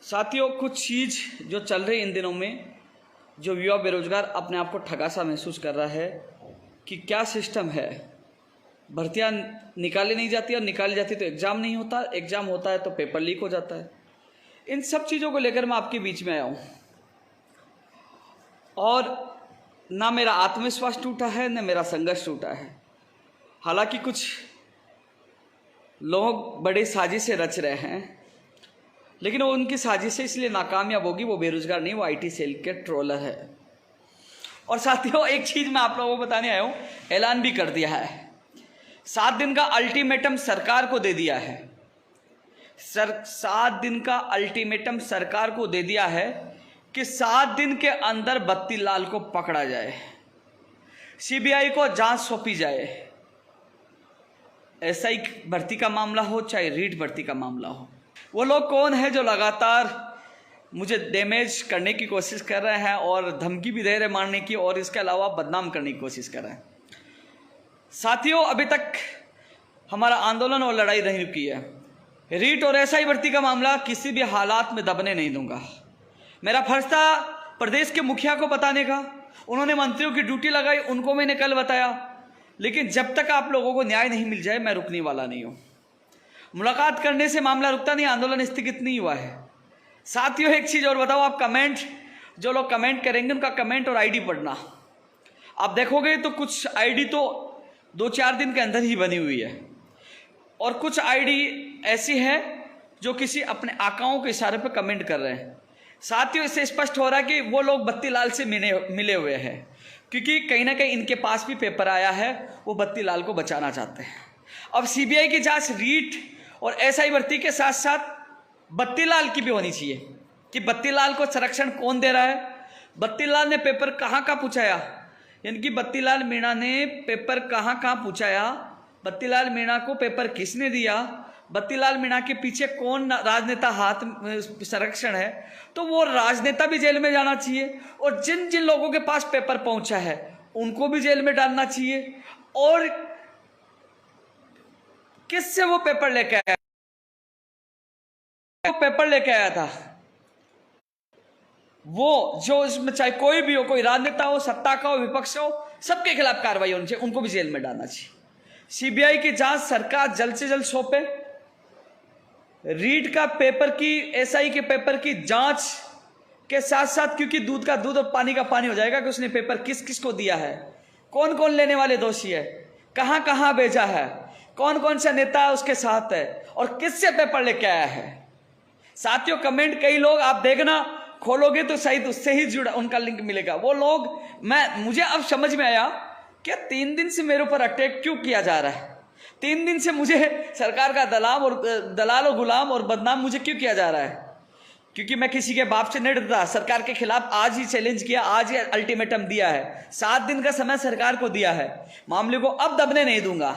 साथियों, कुछ चीज़ जो चल रही इन दिनों में, जो युवा बेरोजगार अपने आप को ठगा सा महसूस कर रहा है कि क्या सिस्टम है, भर्तियां निकाली नहीं जाती और निकाली जाती तो एग्ज़ाम नहीं होता, एग्ज़ाम होता है तो पेपर लीक हो जाता है। इन सब चीज़ों को लेकर मैं आपके बीच में आया हूँ और ना मेरा आत्मविश्वास टूटा है, न मेरा संघर्ष टूटा है। हालांकि कुछ लोग बड़े साजिशें रच रहे हैं, लेकिन वो उनकी साजिशें इसलिए नाकामयाब होगी, वो बेरोजगार नहीं, वो आईटी सेल के ट्रोलर है। और साथियों, एक चीज़ मैं आप लोगों को बताने आया हूँ, ऐलान भी कर दिया है, 7 दिन का अल्टीमेटम सरकार को दे दिया है। 7 दिन का अल्टीमेटम सरकार को दे दिया है कि 7 दिन के अंदर बत्ती लाल को पकड़ा जाए, सीबीआई को जांच सौंपी जाए। एसआई भर्ती का मामला हो चाहे रीट भर्ती का मामला हो। वो लोग कौन है जो लगातार मुझे डैमेज करने की कोशिश कर रहे हैं और धमकी भी दे रहे मारने की, और इसके अलावा बदनाम करने की कोशिश कर रहे हैं। साथियों, अभी तक हमारा आंदोलन और लड़ाई नहीं रुकी है। रीट और एसआई भर्ती का मामला किसी भी हालात में दबने नहीं दूंगा। मेरा फर्ज था प्रदेश के मुखिया को बताने का, उन्होंने मंत्रियों की ड्यूटी लगाई, उनको मैंने कल बताया, लेकिन जब तक आप लोगों को न्याय नहीं मिल जाए मैं रुकने वाला नहीं हूँ। मुलाकात करने से मामला रुकता नहीं, आंदोलन स्थगित नहीं हुआ है। साथियों, एक चीज़ और बताओ, आप कमेंट, जो लोग कमेंट करेंगे उनका कमेंट और आईडी पढ़ना। आप देखोगे तो कुछ आईडी तो 2-4 दिन के अंदर ही बनी हुई है, और कुछ आईडी ऐसी है जो किसी अपने आकाओं के इशारे पर कमेंट कर रहे हैं। साथियों, इससे स्पष्ट हो रहा है कि वो लोग बत्ती लाल से मिले हुए हैं, क्योंकि कहीं ना कहीं इनके पास भी पेपर आया है, वो बत्ती लाल को बचाना चाहते हैं। अब सीबीआई की जांच रीट और एसआई भर्ती के साथ साथ बत्ती लाल की भी होनी चाहिए कि बत्ती लाल को संरक्षण कौन दे रहा है, बत्ती लाल ने पेपर कहाँ कहाँ पूछाया, यानी कि बत्ती लाल मीणा ने पेपर कहाँ कहाँ पूछाया, बत्ती लाल मीणा को पेपर किसने दिया, बत्ती लाल मीणा के पीछे कौन राजनेता हाथ संरक्षण है। तो वो राजनेता भी जेल में जाना चाहिए, और जिन जिन लोगों के पास पेपर पहुंचा है उनको भी जेल में डालना चाहिए। और किससे वो पेपर लेके आया, पेपर लेके आया था, वो जो इसमें चाहे कोई भी हो, कोई राजनेता हो, सत्ता का हो, विपक्ष हो, सबके खिलाफ कार्रवाई होनी चाहिए, उनको भी जेल में डालना चाहिए। सीबीआई की जांच सरकार जल्द से जल्द सौंपे। रीट का पेपर की, एसआई के पेपर की जांच के साथ साथ, क्योंकि दूध का दूध और पानी का पानी हो जाएगा कि उसने पेपर किस किस को दिया है, कौन कौन लेने वाले दोषी है, कहां कहां भेजा है, कौन कौन सा नेता उसके साथ है, और किससे पेपर लेके आया है। साथियों, कमेंट कई लोग आप देखना, खोलोगे तो शायद उससे ही जुड़ा उनका लिंक मिलेगा। वो लोग, मुझे अब समझ में आया कि 3 दिन से मेरे ऊपर अटैक क्यों किया जा रहा है, 3 दिन से मुझे सरकार का दलाल और गुलाम और बदनाम मुझे क्यों किया जा रहा है। क्योंकि मैं किसी के बाप से नहीं डरता। सरकार के खिलाफ आज ही चैलेंज किया, आज ही अल्टीमेटम दिया है, 7 दिन का समय सरकार को दिया है। मामले को अब दबने नहीं दूंगा,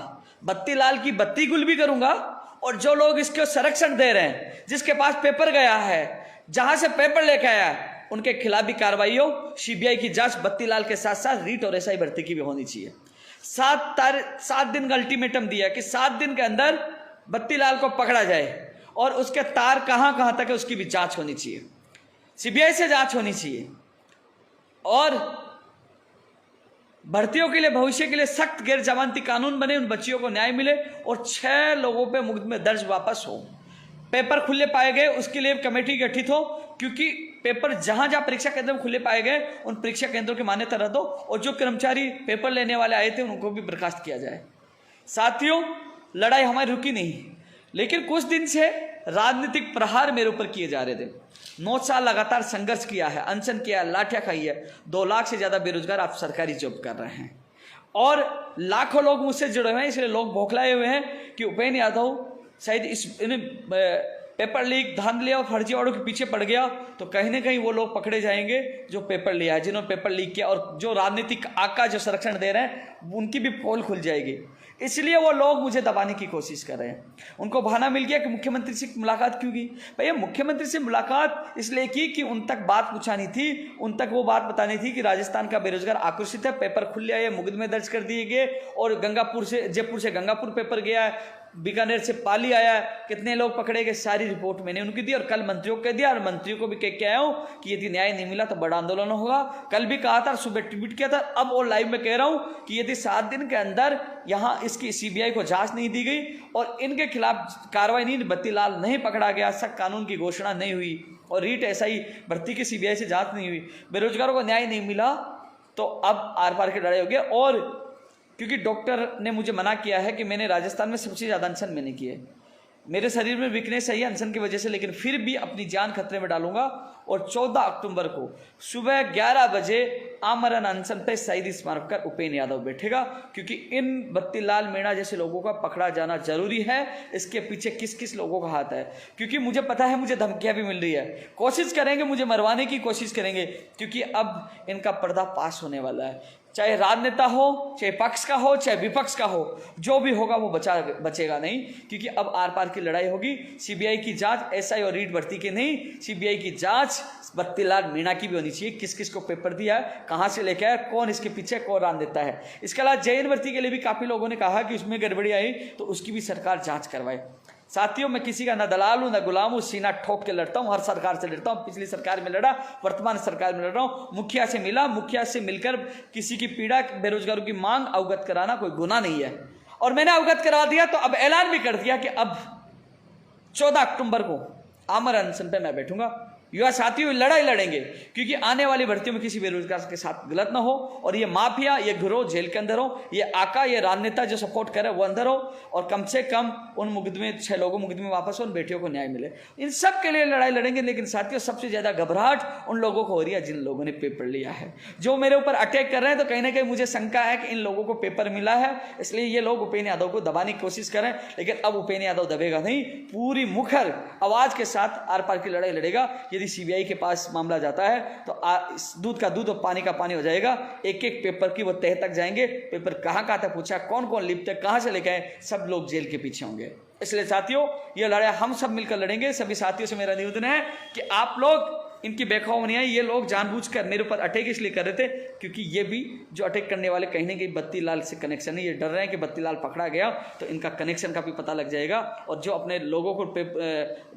बत्ती लाल की बत्ती गुल भी करूंगा, और जो लोग इसको संरक्षण दे रहे हैं, जिसके पास पेपर गया है, जहां से पेपर लेके आया है, उनके खिलाफ भी कार्रवाई हो। सीबीआई की जांच बत्ती लाल के साथ साथ रीट और एसआई भर्ती की भी होनी चाहिए। 7 दिन का अल्टीमेटम दिया कि 7 दिन के अंदर बत्ती लाल को पकड़ा जाए, और उसके तार कहां कहां तक है उसकी भी जांच होनी चाहिए, सीबीआई से जांच होनी चाहिए। और भर्तियों के लिए, भविष्य के लिए सख्त गैर जमानती कानून बने, उन बच्चियों को न्याय मिले, और 6 लोगों पे मुकदमे दर्ज वापस हो, पेपर खुले पाए गए, उसके लिए कमेटी गठित हो, क्योंकि पेपर जहां जहां परीक्षा केंद्र में खुले पाए गए उन परीक्षा केंद्रों की मान्यता रद्द हो, और जो कर्मचारी पेपर लेने वाले आए थे उनको भी बर्खास्त किया जाए। साथियों, लड़ाई हमारी रुकी नहीं, लेकिन कुछ दिन से राजनीतिक प्रहार मेरे ऊपर किए जा रहे थे। 9 साल लगातार संघर्ष किया है, अनशन किया, लाठियां खाई है। 2 लाख से ज्यादा बेरोजगार आप सरकारी जॉब कर रहे हैं, और लाखों लोग मुझसे जुड़े हुए हैं। इसलिए लोग बौखलाए हुए हैं कि उपेंद्र यादव शायद इस पेपर लीक, धांधली और फर्जीवाड़ों के पीछे पड़ गया, तो कहीं ना कहीं वो लोग पकड़े जाएंगे जो पेपर लिया है, जिन्होंने पेपर लीक किया, और जो राजनीतिक आका जो संरक्षण दे रहे हैं उनकी भी पोल खुल जाएगी। इसलिए वो लोग मुझे दबाने की कोशिश कर रहे हैं। उनको बहाना मिल गया कि मुख्यमंत्री से मुलाकात क्यों की। भैया, मुख्यमंत्री से मुलाकात इसलिए की कि उन तक बात पहुंचानी थी, उन तक वो बात बतानी थी कि राजस्थान का बेरोजगार आक्रोशित है, पेपर खुल आए, मुकदमे दर्ज कर दिए गए, और गंगापुर से, जयपुर से गंगापुर पेपर गया है, बीकानेर से पाली आया, कितने लोग पकड़े गए, सारी रिपोर्ट मैंने उनकी दी और कल मंत्रियों को कह दिया और मंत्रियों को भी कह के आया हूं कि यदि न्याय नहीं मिला तो बड़ा आंदोलन होगा। कल भी कहा था, सुबह ट्वीट किया था, अब और लाइव में कह रहा हूं कि यदि 7 दिन के अंदर यहां इसकी सीबीआई को जांच नहीं दी गई और इनके खिलाफ कार्रवाई नहीं, बत्तीलाल नहीं पकड़ा गया, सख्त कानून की घोषणा नहीं हुई और रीट एसआई भर्ती की सीबीआई से जांच नहीं हुई, बेरोजगारों को न्याय नहीं मिला, तो अब आर पार की लड़ाई हो गया। और क्योंकि डॉक्टर ने मुझे मना किया है कि मैंने राजस्थान में सबसे ज़्यादा अनशन मैंने की है, मेरे शरीर में वीकनेस है अनशन की वजह से, लेकिन फिर भी अपनी जान खतरे में डालूंगा और 14 अक्टूबर को सुबह 11 बजे आमरण अनशन पे शहीद स्मारक पर उपेंद्र यादव बैठेगा, क्योंकि इन बत्तीलाल मीणा जैसे लोगों का पकड़ा जाना जरूरी है। इसके पीछे किस किस लोगों का हाथ है, क्योंकि मुझे पता है मुझे धमकियां भी मिल रही है, कोशिश करेंगे मुझे मरवाने की कोशिश करेंगे, क्योंकि अब इनका पर्दा पास होने वाला है। चाहे राजनेता हो, चाहे पक्ष का हो, चाहे विपक्ष का हो, जो भी होगा वो बचेगा नहीं, क्योंकि अब आर पार की लड़ाई होगी। सीबीआई की जांच एसआई और रीट भर्ती की नहीं, सीबीआई की जांच बत्तीलाल मीणा की भी होनी चाहिए। किस किस को पेपर दिया है, कहां से लेके आया, कौन इसके पीछे कौन राजनेता है। इसके अलावा जेएन भर्ती के लिए भी काफी लोगों ने कहा कि उसमें गड़बड़ी आई, तो उसकी भी सरकार जांच करवाए। साथियों, मैं किसी का ना दलाल हूं ना गुलाम हूं, सीना ठोक के लड़ता हूं, हर सरकार से लड़ता हूं, पिछली सरकार में लड़ा, वर्तमान सरकार में लड़ रहा हूं, मुखिया से मिला, मुखिया से मिलकर किसी की पीड़ा, बेरोजगारों की मांग अवगत कराना कोई गुनाह नहीं है, और मैंने अवगत करा दिया। तो अब ऐलान भी कर दिया कि अब 14 अक्टूबर को आमरण अनशन पे मैं बैठूंगा। युवा साथियों, लड़ाई लड़ेंगे, क्योंकि आने वाली भर्तियों में किसी बेरोजगार के साथ गलत ना हो, और ये माफिया, ये गिरोह जेल के अंदर हो, ये आका, ये राजनेता जो सपोर्ट करे वो अंदर हो, और कम से कम उन मुकदमे 6 लोगों मुकदमे वापस हो, उन बेटियों को न्याय मिले। इन सब के लिए लड़ाई लड़ेंगे। लेकिन साथियों, सबसे ज्यादा घबराहट उन लोगों को हो रही है जिन लोगों ने पेपर लिया है, जो मेरे ऊपर अटैक कर रहे हैं। तो कहीं ना कहीं मुझे शंका है कि इन लोगों को पेपर मिला है, इसलिए ये लोग उपेंद्र यादव को दबाने की कोशिश करें। लेकिन अब उपेंद्र यादव दबेगा नहीं, पूरी मुखर आवाज के साथ आर पार की लड़ाई लड़ेगा। यदि सीबीआई के पास मामला जाता है तो दूध का दूध और पानी का पानी हो जाएगा। एक एक पेपर की वो तह तक जाएंगे, पेपर कहां कहां तक पूछा, कौन कौन लिप्त है, कहां से लेके आए, सब लोग जेल के पीछे होंगे। इसलिए साथियों, ये लड़ाई हम सब मिलकर लड़ेंगे। सभी साथियों से मेरा निवेदन है कि आप लोग इनकी बेखौफ नहीं है। ये लोग जानबूझकर मेरे ऊपर अटैक इसलिए कर रहे थे क्योंकि ये भी जो अटैक करने वाले कहीं ना कहीं बत्तीलाल से कनेक्शन है। ये डर रहे हैं कि बत्तीलाल पकड़ा गया तो इनका कनेक्शन का भी पता लग जाएगा, और जो अपने लोगों को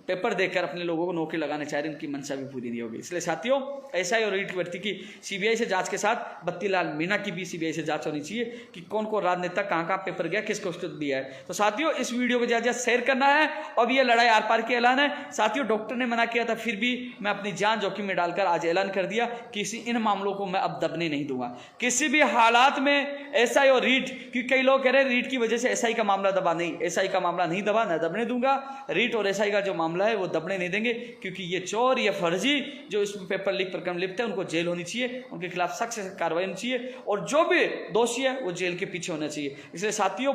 पेपर देकर अपने लोगों को नौकरी लगाने चाह रहे हैं, उनकी मंशा भी पूरी नहीं होगी। इसलिए साथियों, एसआई और रीट की भर्ती की सीबीआई से जांच के साथ बत्तीलाल मीणा की भी सीबीआई से जांच होनी चाहिए कि कौन कौन राजनेता कहां कहां पेपर गया, किसको दिया है। तो साथियों, इस वीडियो को ज्यादा शेयर करना है। अब ये लड़ाई आर पार की ऐलान है। साथियों, डॉक्टर ने मना किया था, फिर भी मैं अपनी जान जोखिम में डालकर आज ऐलान कर दिया कि इन मामलों को मैं अब दबने नहीं दूंगा किसी भी हालात में। एसआई और रीट, क्योंकि कई लोग कह रहे हैं रीट की वजह से एसआई का मामला दबा, नहीं, एसआई का मामला नहीं दबा, न दबने दूंगा। रीट और एसआई का जो मामला है वो दबने नहीं देंगे, क्योंकि ये चोर, ये फर्जी जो इसमें पेपर लीक प्रकरण लिप्त है, उनको जेल होनी चाहिए, उनके खिलाफ सख्त से कार्रवाई होनी चाहिए, और जो भी दोषी है वो जेल के पीछे होना चाहिए। इसलिए साथियों,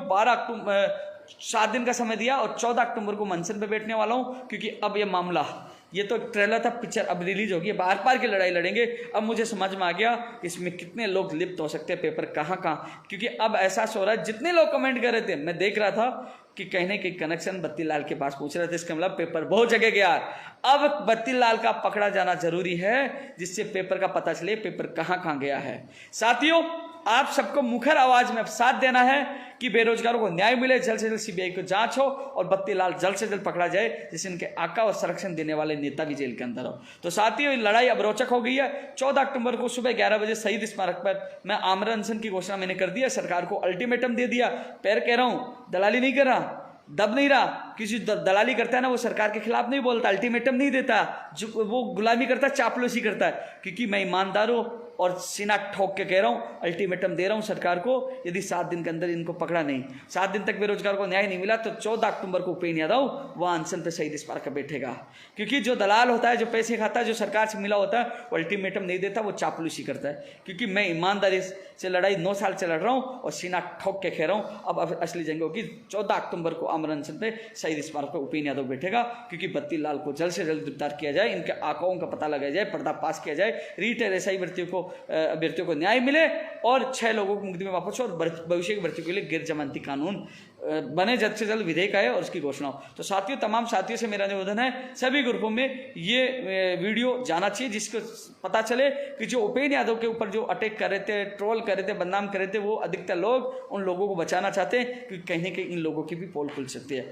7 दिन का समय दिया और 14 अक्टूबर को मंचन पे बैठने वाला हूं, क्योंकि अब ये मामला, ये तो ट्रेलर था, पिक्चर अब रिलीज होगी, बार बार की लड़ाई लड़ेंगे। अब मुझे समझ में आ गया इसमें कितने लोग लिप्त हो सकते हैं, पेपर कहाँ कहाँ, क्योंकि अब एहसास हो रहा है। जितने लोग कमेंट कर रहे थे, मैं देख रहा था कि कहीं ना कहीं कनेक्शन बत्तीलाल के पास पूछ रहे थे, इसका मतलब पेपर बहुत जगह गया। अब बत्तीलाल का पकड़ा जाना जरूरी है, जिससे पेपर का पता चले पेपर कहाँ कहाँ गया है। साथियों, आप सबको मुखर आवाज में साथ देना है कि बेरोजगारों को न्याय मिले, जल्द से जल्द सीबीआई को जांच हो और बत्तीलाल जल्द से जल्द पकड़ा जाए, जिससे इनके आका और संरक्षण देने वाले नेता भी जेल के अंदर हो। तो साथियों, लड़ाई अब रोचक हो गई है। 14 अक्टूबर को सुबह 11 बजे शहीद स्मारक पर मैं आमरण अनशन की घोषणा मैंने कर दिया, सरकार को अल्टीमेटम दे दिया। पैर कह रहा हूं, दलाली नहीं कर रहा, दब नहीं रहा। किसी दलाली करता है ना, वो सरकार के खिलाफ नहीं बोलता, अल्टीमेटम नहीं देता, जो वो गुलामी करता है, चापलूसी करता है। क्योंकि मैं ईमानदार हूं और सीना ठोक के कह रहा हूं, अल्टीमेटम दे रहा हूं सरकार को, यदि 7 दिन के अंदर इनको पकड़ा नहीं, 7 दिन तक बेरोजगार को न्याय नहीं मिला, तो 14 अक्टूबर को उपेंद्र यादव वह अनशन पे शहीद स्मारक पर बैठेगा। क्योंकि जो दलाल होता है, जो पैसे खाता है, जो सरकार से मिला होता है, वो अल्टीमेटम नहीं देता, वो चापलूसी करता है। क्योंकि मैं ईमानदारी से लड़ाई 9 साल से लड़ रहा हूं और सीना ठोक के कह रहा हूं, अब असली जंग होगी। 14 अक्टूबर को आमरण अनशन पे शहीद स्मारक पर उपेंद्र यादव बैठेगा, क्योंकि बत्तीलाल को जल्द से जल्द गिरफ्तार किया जाए, इनके आकाओं का पता लगाया जाए, पर्दाफाश किया जाए, रीट और एसआई भर्तियों को अभ्यर्थियों को न्याय मिले और 6 लोगों को मुक्ति में वापस हो और भविष्य की भर्ती के लिए गैर जमानती कानून बने, जल्द से जल्द विधेयक आए और उसकी घोषणा हो। तो साथियों, तमाम साथियों से मेरा निवेदन है, सभी ग्रुपों में ये वीडियो जाना चाहिए, जिसको पता चले कि जो उपेंद्र यादव के ऊपर जो अटैक कर रहे थे, ट्रोल कर रहे थे, बदनाम कर रहे थे, वो अधिकतर लोग उन लोगों को बचाना चाहते हैं, क्योंकि कहीं ना कहीं इन लोगों की भी पोल खुल सकती है।